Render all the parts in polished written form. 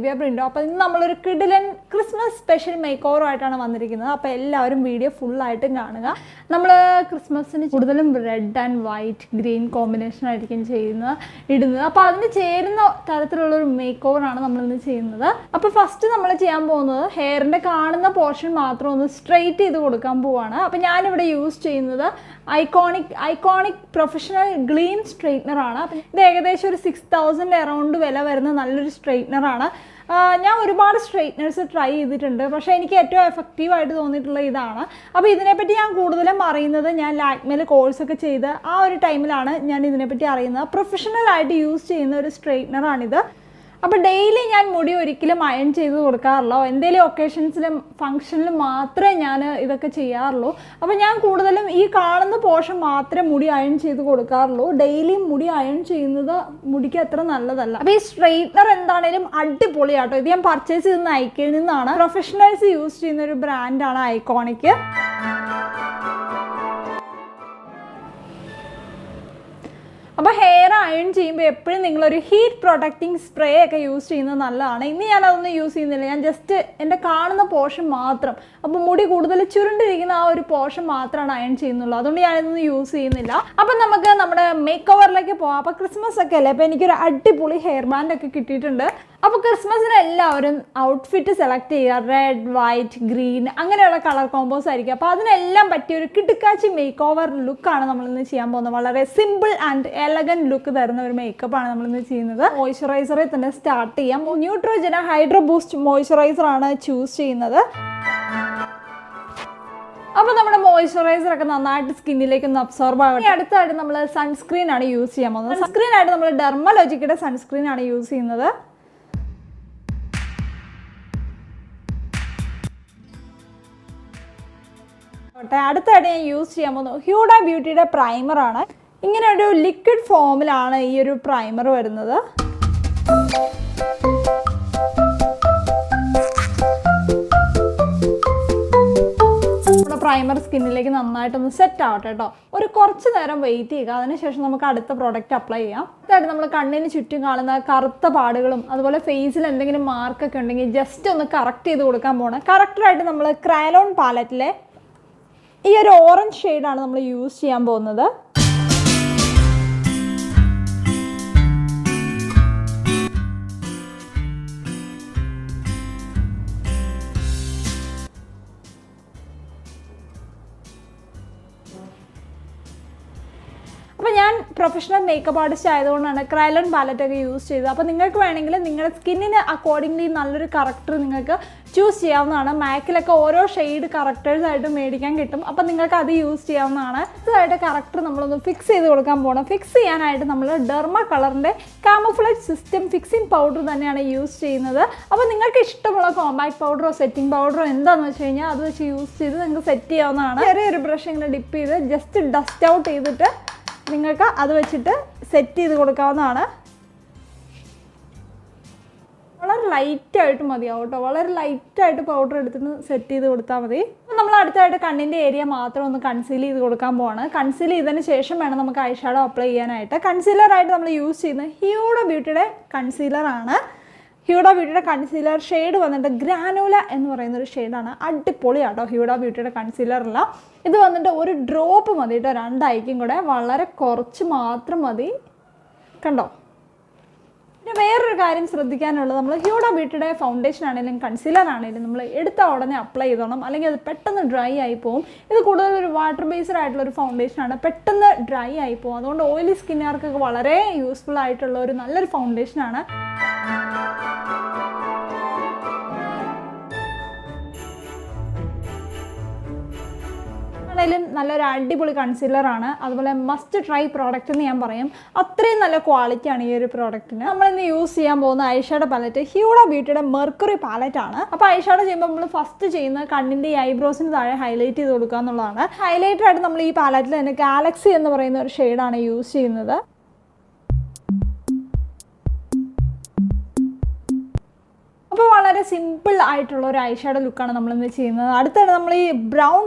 Sepia പ്രിൻറ്റോ. അപ്പോൾ ഇന്ന് നമ്മളൊരു കിഡിലൻ ക്രിസ്മസ് സ്പെഷ്യൽ മേക്ക് ഓവറുമായിട്ടാണ് വന്നിരിക്കുന്നത്. അപ്പോൾ എല്ലാവരും വീഡിയോ ഫുള്ളായിട്ടും കാണുക. നമ്മൾ ക്രിസ്മസിന് കൂടുതലും റെഡ് ആൻഡ് വൈറ്റ് ഗ്രീൻ കോമ്പിനേഷനായിരിക്കും ഇടുന്നത്. അപ്പോൾ അതിന് ചേരുന്ന തരത്തിലുള്ളൊരു മേക്ക് ഓവറാണ് നമ്മളിന്ന് ചെയ്യുന്നത്. അപ്പോൾ ഫസ്റ്റ് നമ്മൾ ചെയ്യാൻ പോകുന്നത് ഹെയറിൻ്റെ കാണുന്ന പോർഷൻ മാത്രം ഒന്ന് സ്ട്രെയിറ്റ് ചെയ്ത് കൊടുക്കാൻ പോവാണ്. അപ്പോൾ ഞാനിവിടെ യൂസ് ചെയ്യുന്നത് ഐക്കോണിക് പ്രൊഫഷണൽ ഗ്ലീം സ്ട്രെയിറ്റ്നറാണ്. അപ്പം ഇത് ഏകദേശം ഒരു 6000 അറൗണ്ട് വില വരുന്ന നല്ലൊരു സ്ട്രെയിറ്റ്നറാണ്. ഞാൻ ഒരുപാട് സ്ട്രെയിറ്റ്നേഴ്സ് ട്രൈ ചെയ്തിട്ടുണ്ട്, പക്ഷേ എനിക്ക് ഏറ്റവും എഫക്റ്റീവായിട്ട് തോന്നിയിട്ടുള്ള ഇതാണ്. അപ്പോൾ ഇതിനെപ്പറ്റി ഞാൻ കൂടുതലും അറിയുന്നത് ഞാൻ ലാക്മേൽ കോഴ്സൊക്കെ ചെയ്ത് ആ ഒരു ടൈമിലാണ് ഞാൻ ഇതിനെപ്പറ്റി അറിയുന്നത്. പ്രൊഫഷണലായിട്ട് യൂസ് ചെയ്യുന്ന ഒരു സ്ട്രെയിറ്റ്നറാണിത്. അപ്പോൾ ഡെയിലി ഞാൻ മുടി ഒരിക്കലും അയൺ ചെയ്ത് കൊടുക്കാറില്ല. എന്തെങ്കിലും ഒക്കേഷൻസിലും ഫങ്ഷനിലും മാത്രമേ ഞാൻ ഇതൊക്കെ ചെയ്യാറുള്ളൂ. അപ്പോൾ ഞാൻ കൂടുതലും ഈ കാണുന്ന പോർഷൻ മാത്രമേ മുടി അയൺ ചെയ്ത് കൊടുക്കാറുള്ളൂ. ഡെയിലി മുടി അയൺ ചെയ്യുന്നത് മുടിക്ക് അത്ര നല്ലതല്ല. അപ്പോൾ ഈ സ്ട്രെയിറ്റ്നർ എന്താണേലും അടിപൊളിയാട്ടോ. ഇത് ഞാൻ പർച്ചേസ് ചെയ്ത് നൈക്കയിൽ നിന്നാണ്. പ്രൊഫഷണൽസ് യൂസ് ചെയ്യുന്ന ഒരു ബ്രാൻഡാണ് ഐക്കോണിക്. അപ്പോൾ ഹെയർ അയൺ ചെയ്യുമ്പോൾ എപ്പോഴും നിങ്ങളൊരു ഹീറ്റ് പ്രൊട്ടക്റ്റിംഗ് സ്പ്രേ ഒക്കെ യൂസ് ചെയ്യുന്നത് നല്ലതാണ്. ഇന്ന് ഞാനതൊന്നും യൂസ് ചെയ്യുന്നില്ല. ഞാൻ ജസ്റ്റ് എൻ്റെ കാണുന്ന പോർഷൻ മാത്രം, അപ്പോൾ മുടി കൂടുതൽ ചുരുണ്ടിരിക്കുന്ന ആ ഒരു പോർഷൻ മാത്രമാണ് അയൺ ചെയ്യുന്നുള്ളൂ. അതുകൊണ്ട് ഞാനിതൊന്നും യൂസ് ചെയ്യുന്നില്ല. അപ്പം നമുക്ക് നമ്മുടെ മേക്ക് ഓവറിലേക്ക് പോകാം. അപ്പോൾ ക്രിസ്മസ് ഒക്കെ അല്ലേ, അപ്പോൾ എനിക്കൊരു അടിപൊളി ഹെയർ ബാൻഡൊക്കെ കിട്ടിയിട്ടുണ്ട്. അപ്പോൾ ക്രിസ്മസിന് എല്ലാവരും ഔട്ട്ഫിറ്റ് സെലക്ട് ചെയ്യുക. റെഡ്, വൈറ്റ്, ഗ്രീൻ അങ്ങനെയുള്ള കളർ കോമ്പോസ് ആയിരിക്കും. അപ്പോൾ അതിനെല്ലാം പറ്റിയ ഒരു കിടുക്കാച്ചി മേക്ക് ഓവർ ലുക്കാണ് നമ്മളിന്ന് ചെയ്യാൻ പോകുന്നത്. വളരെ സിമ്പിൾ ആൻഡ് എലഗൻറ്റ് ലുക്ക് തരുന്ന ഒരു മേക്കപ്പാണ് നമ്മളിന്ന് ചെയ്യുന്നത്. മോയ്സ്ചറൈസറിൽ തന്നെ സ്റ്റാർട്ട് ചെയ്യാം. ന്യൂട്രോജന ഹൈഡ്രോ ബൂസ്റ്റ് മോയ്സ്ചറൈസറാണ് ചൂസ് ചെയ്യുന്നത്. അപ്പോൾ നമ്മുടെ മോയ്സ്ചറൈസറൊക്കെ നന്നായിട്ട് സ്കിന്നിലേക്ക് ഒന്ന് അബ്സോർബ് ആകട്ടെ. അടുത്തായിട്ട് നമ്മൾ സൺസ്ക്രീൻ ആണ് യൂസ് ചെയ്യാൻ പോകുന്നത്. സൺസ്ക്രീൻ ആയിട്ട് നമ്മൾ ഡെർമലോജിക്കയുടെ സൺസ്ക്രീൻ ആണ് യൂസ് ചെയ്യുന്നത്. അടുത്തായിട്ട് ഞാൻ യൂസ് ചെയ്യാൻ പോകുന്നത് ഹ്യൂഡ ബ്യൂട്ടിയുടെ പ്രൈമറാണ്. ഇങ്ങനെ ഒരു ലിക്വിഡ് ഫോമിലാണ് ഈ ഒരു പ്രൈമർ വരുന്നത്. നമ്മുടെ പ്രൈമർ സ്കിന്നിലേക്ക് നന്നായിട്ടൊന്ന് സെറ്റ് ആവട്ടെ കേട്ടോ. ഒരു കുറച്ച് നേരം വെയിറ്റ് ചെയ്യുക. അതിനുശേഷം നമുക്ക് അടുത്ത പ്രോഡക്റ്റ് അപ്ലൈ ചെയ്യാം. അടുത്തായിട്ട് നമ്മൾ കണ്ണിന് ചുറ്റും കാണുന്ന കറുത്ത പാടുകളും അതുപോലെ ഫേസിൽ എന്തെങ്കിലും മാർക്കൊക്കെ ഉണ്ടെങ്കിൽ ജസ്റ്റ് ഒന്ന് കറക്റ്റ് ചെയ്ത് കൊടുക്കാൻ പോകണം. കറക്റ്റായിട്ട് നമ്മൾ ക്രയോൺ പാലറ്റിലെ ഈ ഒരു ഓറഞ്ച് ഷെയ്ഡാണ് നമ്മൾ യൂസ് ചെയ്യാൻ പോകുന്നത്. അപ്പോൾ ഞാൻ പ്രൊഫഷണൽ മേക്കപ്പ് ആർട്ടിസ്റ്റ് ആയതുകൊണ്ടാണ് ക്രയോൺ പാലറ്റൊക്കെ യൂസ് ചെയ്തത്. അപ്പോൾ നിങ്ങൾക്ക് വേണമെങ്കിൽ നിങ്ങളുടെ സ്കിന്നിന് അക്കോർഡിംഗ്ലി നല്ലൊരു കറക്റ്റർ നിങ്ങൾക്ക് ചൂസ് ചെയ്യാവുന്നതാണ്. മാക്കിലൊക്കെ ഓരോ ഷെയ്ഡ് കറക്റ്റേഴ്സായിട്ട് മേടിക്കാൻ കിട്ടും. അപ്പോൾ നിങ്ങൾക്ക് അത് യൂസ് ചെയ്യാവുന്നതാണ്. അടുത്തതായിട്ട് കറക്റ്റർ നമ്മളൊന്ന് ഫിക്സ് ചെയ്ത് കൊടുക്കാൻ പോകണം. ഫിക്സ് ചെയ്യാനായിട്ട് നമ്മൾ ഡെർമ കളറിൻ്റെ കാമോഫ്ലേജ് സിസ്റ്റം ഫിക്സിംഗ് പൗഡർ തന്നെയാണ് യൂസ് ചെയ്യുന്നത്. അപ്പോൾ നിങ്ങൾക്ക് ഇഷ്ടമുള്ള കോമ്പാക്ട് പൗഡറോ സെറ്റിംഗ് പൗഡറോ എന്താണെന്ന് വെച്ച് കഴിഞ്ഞാൽ അത് വെച്ച് യൂസ് ചെയ്ത് നിങ്ങൾക്ക് സെറ്റ് ചെയ്യാവുന്നതാണ്. ചെറിയൊരു ബ്രഷ് ഇങ്ങനെ ഡിപ്പ് ചെയ്ത് ജസ്റ്റ് ഡസ്റ്റ് ഔട്ട് ചെയ്തിട്ട് നിങ്ങൾക്ക് അത് വെച്ചിട്ട് സെറ്റ് ചെയ്ത് കൊടുക്കാവുന്നതാണ്. വളരെ ലൈറ്റായിട്ട് മതിയാവും കേട്ടോ. വളരെ ലൈറ്റായിട്ട് പൗഡർ എടുത്തിട്ട് സെറ്റ് ചെയ്ത് കൊടുത്താൽ മതി. അപ്പോൾ നമ്മൾ അടുത്തായിട്ട് കണ്ണിൻ്റെ ഏരിയ മാത്രം ഒന്ന് കൺസീൽ ചെയ്ത് കൊടുക്കാൻ പോവാണ്. കൺസീൽ ചെയ്തതിന് ശേഷം വേണം നമുക്ക് ഐ ഷാഡോ അപ്ലൈ ചെയ്യാനായിട്ട്. കൺസീലറായിട്ട് നമ്മൾ യൂസ് ചെയ്യുന്നത് ഹ്യൂഡ ബ്യൂട്ടിയുടെ കൺസീലറാണ്. ഹ്യൂഡ ബ്യൂട്ടിയുടെ കൺസീലർ ഷെയ്ഡ് വന്നിട്ട് ഗ്രാനുല എന്ന് പറയുന്നൊരു ഷെയ്ഡാണ്. അടിപൊളിയാട്ടോ ഹ്യൂഡ ബ്യൂട്ടിയുടെ കൺസീലറല്ല. ഇത് വന്നിട്ട് ഒരു ഡ്രോപ്പ് മതി കേട്ടോ, 2 ഐക്കും കൂടെ വളരെ കുറച്ച് മാത്രം മതി. കണ്ടോ? പിന്നെ വേറൊരു കാര്യം ശ്രദ്ധിക്കാനുള്ളത്, നമ്മൾ ഹ്യൂഡ ബ്യൂട്ടിയുടെ ഫൗണ്ടേഷൻ ആണെങ്കിലും കൺസീലർ ആണെങ്കിലും നമ്മൾ എടുത്ത ഉടനെ അപ്ലൈ ചെയ്തോണം, അല്ലെങ്കിൽ അത് പെട്ടെന്ന് ഡ്രൈ ആയി പോകും. ഇത് കൂടുതൽ ഒരു വാട്ടർ ബേസ്ഡ് ആയിട്ടുള്ളൊരു ഫൗണ്ടേഷനാണ്, പെട്ടെന്ന് ഡ്രൈ ആയി പോകും. അതുകൊണ്ട് ഓയിലി സ്കിന്നുകാർക്കൊക്കെ വളരെ യൂസ്ഫുൾ ആയിട്ടുള്ള ഒരു നല്ലൊരു ഫൗണ്ടേഷനാണ്. നല്ലൊരു അടിപൊളി കൺസീലറാണ്. അതുപോലെ മസ്റ്റ് ട്രൈ പ്രോഡക്റ്റ് എന്ന് ഞാൻ പറയും. അത്രയും നല്ല ക്വാളിറ്റിയാണ് ഈ ഒരു പ്രോഡക്റ്റിന്. നമ്മളിന്ന് യൂസ് ചെയ്യാൻ പോകുന്ന ഐഷാഡോ പാലറ്റ് ഹ്യൂഡ ബ്യൂട്ടിയുടെ മെർക്കുറി പാലറ്റ് ആണ്. അപ്പോൾ ഐഷാഡോ ചെയ്യുമ്പോൾ നമ്മൾ ഫസ്റ്റ് ചെയ്യുന്നത് കണ്ണിൻ്റെ ഈ ഐബ്രോസിന് താഴെ ഹൈലൈറ്റ് ചെയ്ത് കൊടുക്കുക എന്നുള്ളതാണ്. ഹൈലൈറ്ററായിട്ട് നമ്മൾ ഈ പാലറ്റിൽ തന്നെ ഗാലക്സി എന്ന് പറയുന്ന ഒരു ഷെയ്ഡാണ് യൂസ് ചെയ്യുന്നത്. അപ്പോൾ വളരെ സിമ്പിൾ ആയിട്ടുള്ള ഒരു ഐഷാഡോ ലുക്കാണ് നമ്മളിന്ന് ചെയ്യുന്നത്. അടുത്താണ് നമ്മൾ ഈ ബ്രൗൺ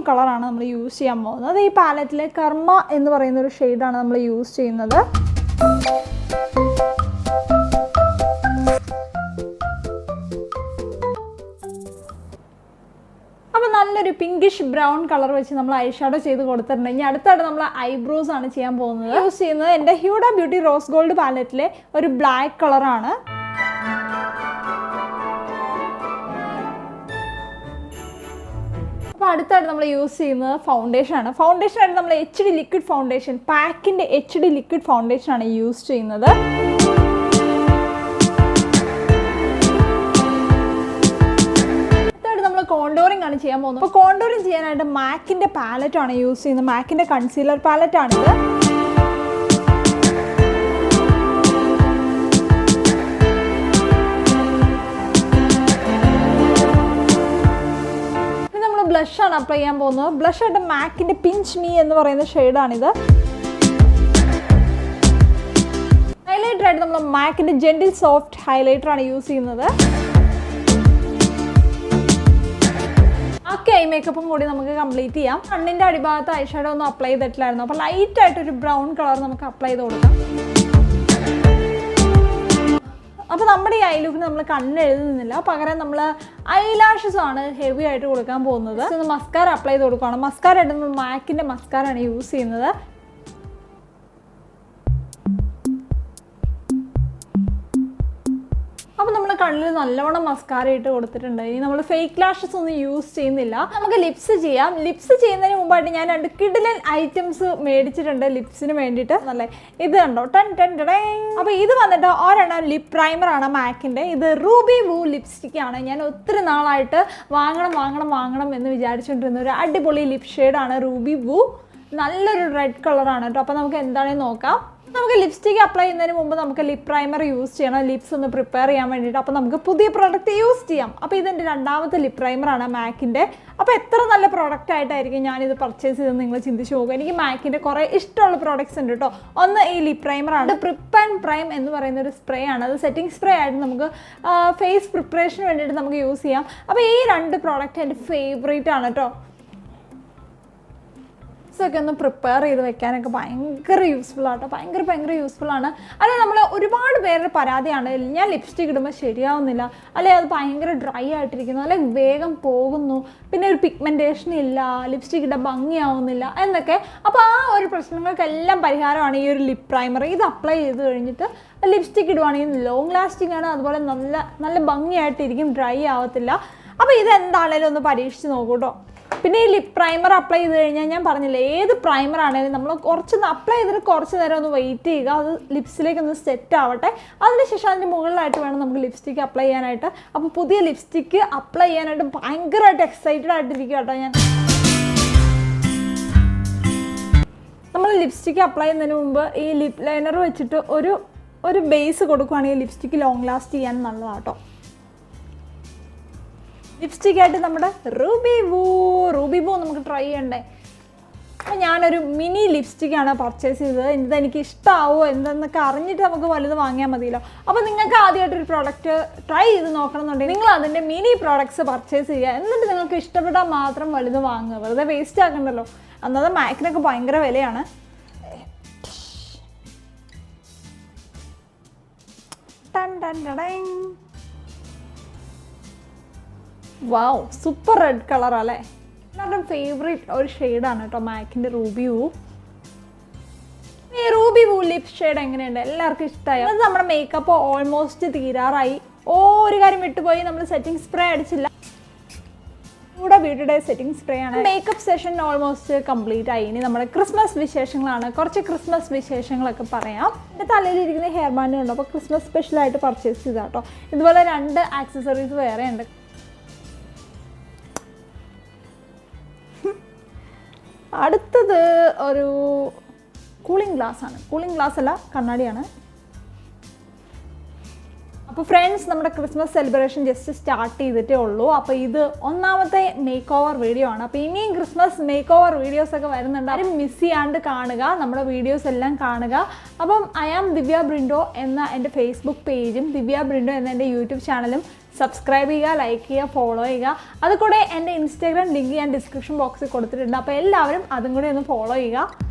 കളറാണ് നമ്മൾ യൂസ് ചെയ്യാൻ പോകുന്നത്. ഈ പാലറ്റിലെ കർമ്മ എന്ന് പറയുന്ന ഒരു ഷെയ്ഡാണ് നമ്മൾ യൂസ് ചെയ്യുന്നത്. നല്ലൊരു പിങ്കിഷ് ബ്രൗൺ കളർ വെച്ച് നമ്മൾ ഐ ഷാഡോ ചെയ്ത് കൊടുത്തിട്ടുണ്ട്. ഇനി അടുത്തായിട്ട് നമ്മൾ ഐബ്രോസ് ആണ് ചെയ്യാൻ പോകുന്നത്. യൂസ് ചെയ്യുന്നത് എൻ്റെ ഹ്യൂഡ ബ്യൂട്ടി റോസ് ഗോൾഡ് പാലറ്റിലെ ഒരു ബ്ലാക്ക് കളറാണ്. അപ്പോൾ അടുത്തായിട്ട് നമ്മൾ യൂസ് ചെയ്യുന്നത് ഫൗണ്ടേഷൻ ആണ്. ഫൗണ്ടേഷനായിട്ട് നമ്മൾ HD ലിക്വിഡ് ഫൗണ്ടേഷൻ, പാക്കിൻ്റെ HD ലിക്വിഡ് ഫൗണ്ടേഷൻ ആണ് യൂസ് ചെയ്യുന്നത്. അടുത്തായിട്ട് നമ്മൾ കോണ്ടോറിംഗ് ആണ് ചെയ്യാൻ പോകുന്നത്. അപ്പോൾ കോണ്ടോറിംഗ് ചെയ്യാനായിട്ട് മാക്കിൻ്റെ പാലറ്റ് ആണ് യൂസ് ചെയ്യുന്നത്. മാക്കിൻ്റെ കൺസീലർ പാലറ്റ് ആണിത്. ബ്ലഷ് ആണ് അപ്ലൈ ചെയ്യാൻ പോകുന്നത്. ബ്ലഷ് ആയിട്ട് മാക്കിൻ്റെ പിഞ്ച് മീ എന്ന് പറയുന്ന ഷെയ്ഡാണിത്. ഹൈലൈറ്റർ ആയിട്ട് നമ്മൾ മാക്കിൻ്റെ ജെന്റിൽ സോഫ്റ്റ് ഹൈലൈറ്റർ ആണ് യൂസ് ചെയ്യുന്നത്. ഐ മേക്കപ്പും കൂടി നമുക്ക് കംപ്ലീറ്റ് ചെയ്യാം. കണ്ണിൻ്റെ അടിഭാഗത്ത് ഐ ഷാഡോ ഒന്നും അപ്ലൈ ചെയ്തിട്ടില്ലായിരുന്നു. അപ്പോൾ ലൈറ്റായിട്ടൊരു ബ്രൗൺ കളർ നമുക്ക് അപ്ലൈ ചെയ്ത് കൊടുക്കാം. അപ്പോൾ നമ്മുടെ ഈ ഐ ലുക്കിന് നമ്മൾ കണ്ണെഴുതുന്നില്ല, പകരം നമ്മൾ ഐലാഷസ് ആണ് ഹെവി ആയിട്ട് കൊടുക്കാൻ പോകുന്നത്. മസ്കാര അപ്ലൈ ചെയ്ത് കൊടുക്കുകയാണ്. മസ്കാര ആയിട്ട് നമ്മൾ മാക്കിൻ്റെ മസ്കാരാണ് യൂസ് ചെയ്യുന്നത്. അപ്പോൾ നമ്മൾ കണ്ണിൽ നല്ലവണ്ണം മസ്കാര ഇട്ട് കൊടുത്തിട്ടുണ്ട്. ഇനി നമ്മൾ ഫേക്ക് ലാഷസ് ഒന്നും യൂസ് ചെയ്യുന്നില്ല. നമുക്ക് ലിപ്സ് ചെയ്യാം. ലിപ്സ് ചെയ്യുന്നതിന് മുമ്പായിട്ട് ഞാൻ 2 കിഡിലൻ ഐറ്റംസ് മേടിച്ചിട്ടുണ്ട് ലിപ്സിന് വേണ്ടിയിട്ട്. നല്ല ഇത് കണ്ടോ, അപ്പോൾ ഇത് വന്നിട്ട് ഒരെണ്ണം ലിപ് പ്രൈമർ ആണ് മാക്കിൻ്റെ. ഇത് റൂബി വൂ ലിപ്സ്റ്റിക് ആണ്. ഞാൻ ഒത്തിരി നാളായിട്ട് വാങ്ങണം എന്ന് വിചാരിച്ചുകൊണ്ടിരുന്ന ഒരു അടിപൊളി ലിപ് ഷെയ്ഡാണ് റൂബി വൂ. നല്ലൊരു റെഡ് കളറാണ് കേട്ടോ. അപ്പോൾ നമുക്ക് എന്താണെന്ന് നോക്കാം. നമുക്ക് ലിപ്സ്റ്റിക് അപ്ലൈ ചെയ്യുന്നതിന് മുമ്പ് നമുക്ക് ലിപ് പ്രൈമർ യൂസ് ചെയ്യണം, ലിപ്സ് ഒന്ന് പ്രിപ്പയർ ചെയ്യാൻ വേണ്ടിയിട്ട്. അപ്പോൾ നമുക്ക് പുതിയ പ്രോഡക്റ്റ് യൂസ് ചെയ്യാം. അപ്പോൾ ഇതെൻ്റെ രണ്ടാമത്തെ ലിപ് പ്രൈമറാണ് മാക്കിൻ്റെ. അപ്പോൾ എത്ര നല്ല പ്രോഡക്റ്റ് ആയിട്ടായിരിക്കും ഞാനിത് പർച്ചേസ് ചെയ്തെന്ന് നിങ്ങൾ ചിന്തിച്ച് പോകുക. എനിക്ക് മാക്കിൻ്റെ കുറേ ഇഷ്ടമുള്ള പ്രോഡക്റ്റ്സ് ഉണ്ട് കേട്ടോ. ഒന്ന് ഈ ലിപ് പ്രൈമറാണ്. പ്രിപ്പ് ആൻഡ് പ്രൈം എന്ന് പറയുന്ന ഒരു സ്പ്രേ ആണ്. അത് സെറ്റിംഗ് സ്പ്രേ ആയിട്ട് നമുക്ക് ഫേസ് പ്രിപ്പറേഷന് വേണ്ടിയിട്ട് നമുക്ക് യൂസ് ചെയ്യാം. അപ്പോൾ ഈ 2 പ്രോഡക്റ്റ് എൻ്റെ ഫേവറേറ്റ് ആണ് കേട്ടോ. ഒക്കെ ഒന്ന് പ്രിപ്പയർ ചെയ്ത് വെക്കാനൊക്കെ ഭയങ്കര യൂസ്ഫുൾ ആട്ടോ. ഭയങ്കര യൂസ്ഫുൾ ആണ്. അല്ലെ നമ്മൾ ഒരുപാട് പേരുടെ പരാതിയാണ്, ഞാൻ ലിപ്സ്റ്റിക് ഇടുമ്പോൾ ശരിയാവുന്നില്ല, അല്ലെ അത് ഭയങ്കര ഡ്രൈ ആയിട്ടിരിക്കുന്നു, അല്ലെ വേഗം പോകുന്നു, പിന്നെ ഒരു പിഗ്മെൻറ്റേഷൻ ഇല്ല, ലിപ്സ്റ്റിക് ഇടാൻ ഭംഗിയാവുന്നില്ല എന്നൊക്കെ. അപ്പോൾ ആ ഒരു പ്രശ്നങ്ങൾക്കെല്ലാം പരിഹാരമാണ് ഈ ഒരു ലിപ് പ്രൈമർ. ഇത് അപ്ലൈ ചെയ്ത് കഴിഞ്ഞിട്ട് ലിപ്സ്റ്റിക് ഇടുവാണെങ്കിൽ ലോങ് ലാസ്റ്റിംഗ് ആണ്, അതുപോലെ നല്ല ഭംഗിയായിട്ടിരിക്കും, ഡ്രൈ ആവത്തില്ല. അപ്പോൾ ഇതെന്താണേലും ഒന്ന് പരീക്ഷിച്ച് നോക്കൂ കേട്ടോ. പിന്നെ ഈ ലിപ് പ്രൈമർ അപ്ലൈ ചെയ്ത് കഴിഞ്ഞാൽ ഞാൻ പറഞ്ഞില്ലേ, ഏത് പ്രൈമർ ആണെങ്കിലും നമ്മൾ കുറച്ചൊന്ന് അപ്ലൈ ചെയ്തിട്ട് കുറച്ച് നേരം ഒന്ന് വെയിറ്റ് ചെയ്യുക, അത് ലിപ്സിലേക്കൊന്ന് സെറ്റ് ആവട്ടെ. അതിനുശേഷം അതിൻ്റെ മുകളിലായിട്ട് വേണം നമുക്ക് ലിപ്സ്റ്റിക്ക് അപ്ലൈ ചെയ്യാനായിട്ട്. അപ്പോൾ പുതിയ ലിപ്സ്റ്റിക്ക് അപ്ലൈ ചെയ്യാനായിട്ട് ഭയങ്കരമായിട്ട് എക്സൈറ്റഡ് ആയിട്ടിരിക്കുക കേട്ടോ ഞാൻ. നമ്മൾ ലിപ്സ്റ്റിക്ക് അപ്ലൈ ചെയ്യുന്നതിന് മുമ്പ് ഈ ലിപ് ലൈനർ വെച്ചിട്ട് ഒരു ബേസ് കൊടുക്കുകയാണെങ്കിൽ ലിപ്സ്റ്റിക്ക് ലോങ് ലാസ്റ്റ് ചെയ്യാൻ നല്ലതാണ് കേട്ടോ. ലിപ്സ്റ്റിക്കായിട്ട് നമ്മുടെ റൂബി വൂ നമുക്ക് ട്രൈ ചെയ്യണ്ടേ. അപ്പോൾ ഞാനൊരു മിനി ലിപ്സ്റ്റിക്കാണ് പർച്ചേസ് ചെയ്തത്. ഇതെനിക്ക് ഇഷ്ടമാവോ എന്തെന്നൊക്കെ അറിഞ്ഞിട്ട് നമുക്ക് വലുത് വാങ്ങിയാൽ മതിയല്ലോ. അപ്പോൾ നിങ്ങൾക്ക് ആദ്യമായിട്ടൊരു പ്രോഡക്റ്റ് ട്രൈ ചെയ്ത് നോക്കണമെന്നുണ്ടെങ്കിൽ നിങ്ങൾ അതിൻ്റെ മിനി പ്രോഡക്ട്സ് പർച്ചേസ് ചെയ്യുക. എന്നിട്ട് നിങ്ങൾക്ക് ഇഷ്ടപ്പെട്ടാൽ മാത്രം വലുത് വാങ്ങുക, വെറുതെ വേസ്റ്റ് ആക്കണ്ടല്ലോ. അന്നത്തെ മാക്കിനൊക്കെ ഭയങ്കര വിലയാണ്. വാവ്, സൂപ്പർ റെഡ് കളറല്ലേ. എല്ലാവരുടെയും ഫേവറേറ്റ് ഒരു ഷെയ്ഡാണ് കേട്ടോ മാക്കിൻ്റെ റൂബി വൂ. ഈ റൂബി വൂ ലിപ് ഷെയ്ഡ് എങ്ങനെയുണ്ട്, എല്ലാവർക്കും ഇഷ്ടമായി. അത് നമ്മുടെ മേക്കപ്പ് ഓൾമോസ്റ്റ് തീരാറായി. ഒരു കാര്യം വിട്ടുപോയി, നമ്മൾ സെറ്റിംഗ് സ്പ്രേ അടിച്ചില്ല. ഇവിടെ ബ്യൂട്ടിയുടെ സെറ്റിംഗ് സ്പ്രേ ആണ്. മേക്കപ്പ് സെഷൻ ഓൾമോസ്റ്റ് കംപ്ലീറ്റ് ആയി. ഇനി നമ്മുടെ ക്രിസ്മസ് വിശേഷങ്ങളാണ്. കുറച്ച് ക്രിസ്മസ് വിശേഷങ്ങളൊക്കെ പറയാം. എൻ്റെ തലയിലിരിക്കുന്ന ഹെയർ ബാൻഡ് ഉണ്ട്, അപ്പോൾ ക്രിസ്മസ് സ്പെഷ്യലായിട്ട് പർച്ചേസ് ചെയ്താൽ കേട്ടോ. ഇതുപോലെ 2 ആക്സസറീസ് വേറെ ഉണ്ട്. അടുത്തത് ഒരു കൂളിംഗ് ഗ്ലാസ് ആണ്. കൂളിംഗ് ഗ്ലാസ് അല്ല, കണ്ണാടിയാണ്. അപ്പോൾ ഫ്രണ്ട്സ്, നമ്മുടെ ക്രിസ്മസ് സെലിബ്രേഷൻ ജസ്റ്റ് സ്റ്റാർട്ട് ചെയ്തിട്ടേ ഉള്ളൂ. അപ്പോൾ ഇത് 1ാമത്തെ മേക്ക് ഓവർ വീഡിയോ ആണ്. അപ്പോൾ ഇനിയും ക്രിസ്മസ് മേക്ക് ഓവർ വീഡിയോസൊക്കെ വരുന്നുണ്ട്. ആരും മിസ് ചെയ്യാണ്ട് കാണുക, നമ്മുടെ വീഡിയോസ് എല്ലാം കാണുക. അപ്പം ഐ ആം ദിവ്യ ബ്രിൻഡോ എന്ന എൻ്റെ ഫേസ്ബുക്ക് പേജും ദിവ്യ ബ്രിൻഡോ എന്ന എൻ്റെ യൂട്യൂബ് ചാനലും സബ്സ്ക്രൈബ് ചെയ്യുക, ലൈക്ക് ചെയ്യുക, ഫോളോ ചെയ്യുക. അതുകൂടെ എൻ്റെ ഇൻസ്റ്റാഗ്രാം ലിങ്ക് ഞാൻ ഡിസ്ക്രിപ്ഷൻ ബോക്സിൽ കൊടുത്തിട്ടുണ്ട്. അപ്പോൾ എല്ലാവരും അതും കൂടെ ഒന്ന് ഫോളോ ചെയ്യുക.